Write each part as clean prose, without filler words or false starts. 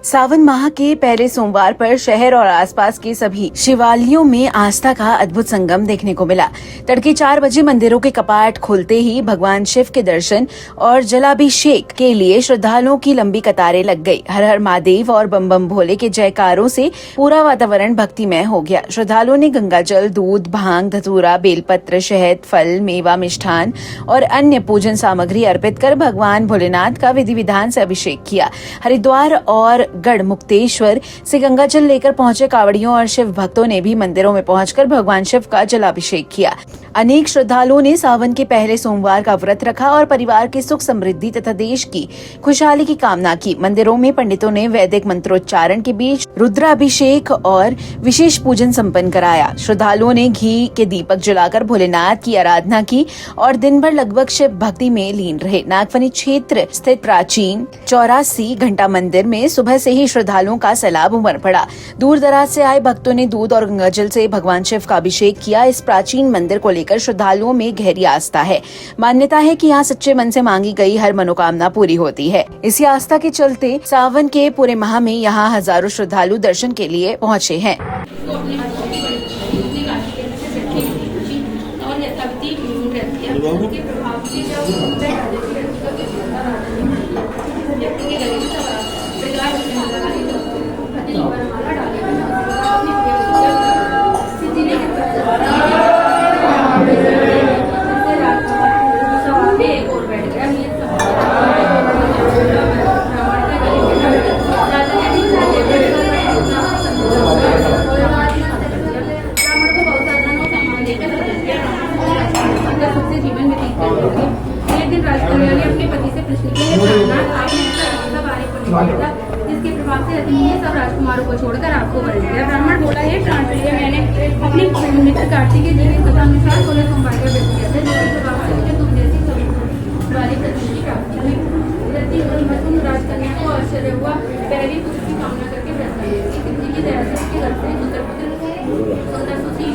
सावन माह के पहले सोमवार पर शहर और आसपास के सभी शिवालयों में आस्था का अद्भुत संगम देखने को मिला। तड़के 4 बजे मंदिरों के कपाट खुलते ही भगवान शिव के दर्शन और जलाभिषेक के लिए श्रद्धालुओं की लंबी कतारें लग गई। हर हर महादेव और बम बम भोले के जयकारों से पूरा वातावरण भक्तिमय हो गया। श्रद्धालुओं ने गंगा जल, दूध, भांग, धतूरा, बेलपत्र, शहद, फल, मेवा, मिष्ठान और अन्य पूजन सामग्री अर्पित कर भगवान भोलेनाथ का विधि विधान से अभिषेक किया। हरिद्वार और गढ़ मुक्तेश्वर से गंगा जल लेकर पहुंचे कांवड़ियों और शिव भक्तों ने भी मंदिरों में पहुंचकर भगवान शिव का जलाभिषेक किया। अनेक श्रद्धालुओं ने सावन के पहले सोमवार का व्रत रखा और परिवार की सुख समृद्धि तथा देश की खुशहाली की कामना की। मंदिरों में पंडितों ने वैदिक मंत्रोच्चारण के बीच रुद्राभिषेक और विशेष पूजन संपन्न कराया। श्रद्धालुओं ने घी के दीपक जलाकर भोलेनाथ की आराधना की और दिन भर लगभग शिव भक्ति में लीन रहे। नागफनी क्षेत्र स्थित प्राचीन 84 घंटा मंदिर में सुबह से ही श्रद्धालुओं का सैलाब उमड़ पड़ा। दूर दराज से आए भक्तों ने दूध और गंगा जल से भगवान शिव का अभिषेक किया। इस प्राचीन मंदिर को लेकर श्रद्धालुओं में गहरी आस्था है। मान्यता है कि यहाँ सच्चे मन से मांगी गई हर मनोकामना पूरी होती है। इसी आस्था के चलते सावन के पूरे माह में यहाँ हजारों श्रद्धालु दर्शन के लिए पहुँचे हैं। जीवन व्यतीत करेंगे। एक दिन राजकन्या ने अपने पति से प्रश्न किया, आपने ऐसा बारिश होने था जिसके प्रभाव से रजनी ने सब राजकुमारों को छोड़कर आपको वर्ण दिया। ब्राह्मण बोला, ये प्राणप्रिय, मैंने अपनी मित्र कार्तिक के जीवन कथा अनुसार 16 सोमवार का व्रत किया था, जिसके प्रभाव से मुझे तुम जैसी वाली पत्नी की प्राप्ति हुई। राजकन्या को आश्चर्य हुआ, पहली पुत्र की कामना करके व्रत किया। शिवजी की दया से उसके गर्भ से पुत्र सुंदर सुशील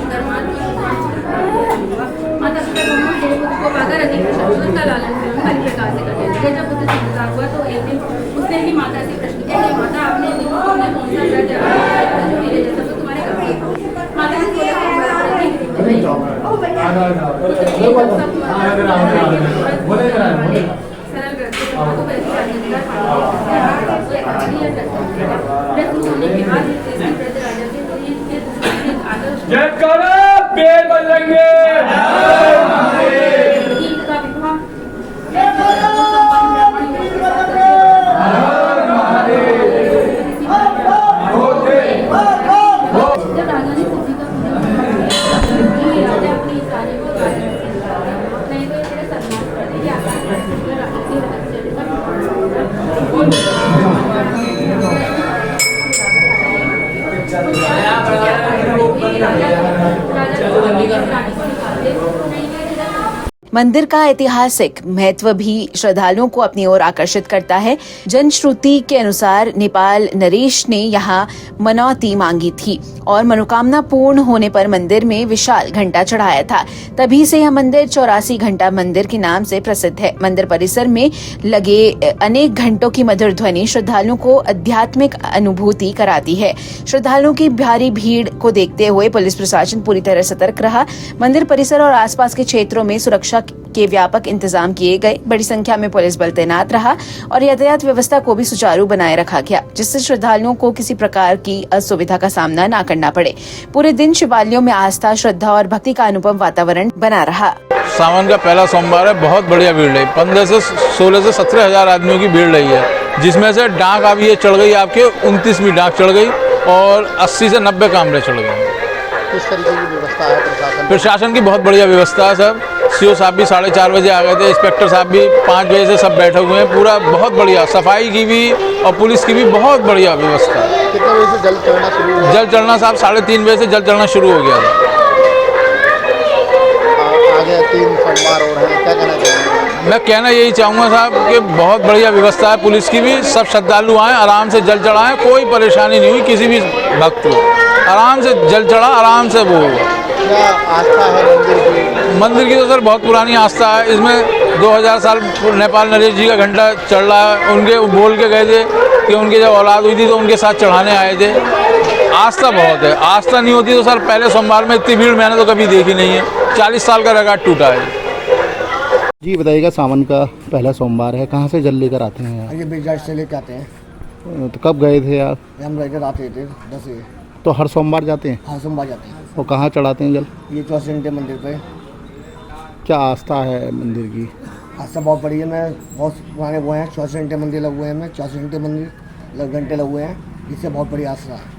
माता पिता दोनों देवपुत्र को पाकर अधिक उसका लालन पालन हरि प्रकार से करते थे। जब पुत्र समझदार हुआ तो एक दिन उसने ही माता से प्रश्न किया, माता आपने कौन सा व्रत जो मेरे जैसा तो तुम्हारे घर में। माता ने बोला मंदिर का ऐतिहासिक महत्व भी श्रद्धालुओं को अपनी ओर आकर्षित करता है। जनश्रुति के अनुसार नेपाल नरेश ने यहाँ मनौती मांगी थी और मनोकामना पूर्ण होने पर मंदिर में विशाल घंटा चढ़ाया था। तभी से यह मंदिर 84 घंटा मंदिर के नाम से प्रसिद्ध है। मंदिर परिसर में लगे अनेक घंटों की मधुर ध्वनि श्रद्धालुओं को आध्यात्मिक अनुभूति कराती है। श्रद्धालुओं की भारी भीड़ को देखते हुए पुलिस प्रशासन पूरी तरह सतर्क रहा। मंदिर परिसर और आसपास के क्षेत्रों में सुरक्षा के व्यापक इंतजाम किए गए। बड़ी संख्या में पुलिस बल तैनात रहा और यातायात व्यवस्था को भी सुचारू बनाए रखा गया, जिससे श्रद्धालुओं को किसी प्रकार की असुविधा का सामना न करना पड़े। पूरे दिन शिवालयों में आस्था, श्रद्धा और भक्ति का अनुपम वातावरण बना रहा। सावन का पहला सोमवार है, बहुत बढ़िया भीड़ रही। 15 से 16 से 17 हजार आदमियों की भीड़ रही है, जिसमें से डाक अब ये चढ़ गई, आपके 29वीं डाक चढ़ गई और 80 से 90 कामरे चढ़ गए। किस तरीके की व्यवस्था है प्रशासन की? बहुत बढ़िया व्यवस्था है सर। सीओ साहब भी 4:30 बजे आ गए थे, इंस्पेक्टर साहब भी 5 बजे से सब बैठे हुए हैं। पूरा बहुत बढ़िया, सफाई की भी और पुलिस की भी बहुत बढ़िया व्यवस्था है। कितने बजे से जल चढ़ना शुरू हुआ? जल चढ़ना साहब 3:30 बजे से जल चढ़ना शुरू हो गया था। आगे 3 सोमवार और हैं, क्या कहना चाहेंगे? मैं कहना यही चाहूँगा साहब कि बहुत बढ़िया व्यवस्था है, पुलिस की भी। सब श्रद्धालु आएँ, आराम से जल चढ़ाएँ, कोई परेशानी नहीं हुई किसी भी भक्त को। आराम से जल चढ़ा, आराम से वो क्या आस्था है मंदिर की? मंदिर की तो सर बहुत पुरानी आस्था है। इसमें 2000 साल नेपाल नरेश जी का घंटा चल रहा है, उनके बोल के गए थे कि उनकी जब औलाद हुई थी तो उनके साथ चढ़ाने आए थे। आस्था बहुत है, आस्था नहीं होती तो सर पहले सोमवार में इतनी भीड़ मैंने तो कभी देखी नहीं है। 40 साल का रिकॉर्ड टूटा है। जी बताइएगा, सावन का पहला सोमवार है, कहाँ से जल लेकर आते हैं यहाँ? ये बिजराज से लेके आते हैं। तो कब गए थे आप? हम रहकर आते थे 10 बजे। तो हर सोमवार जाते हैं? हाँ, सोमवार जाते हैं। और कहाँ चढ़ाते हैं जल? ये 24 घंटे मंदिर पे। क्या आस्था है मंदिर की? आस्था बहुत बड़ी है। मैं बहुत पुराने हुए हैं, 24 घंटे मंदिर लगे हुए हैं। मैं 24 घंटे मंदिर घंटे लगे हुए हैं, इससे बहुत बड़ी आस्था है।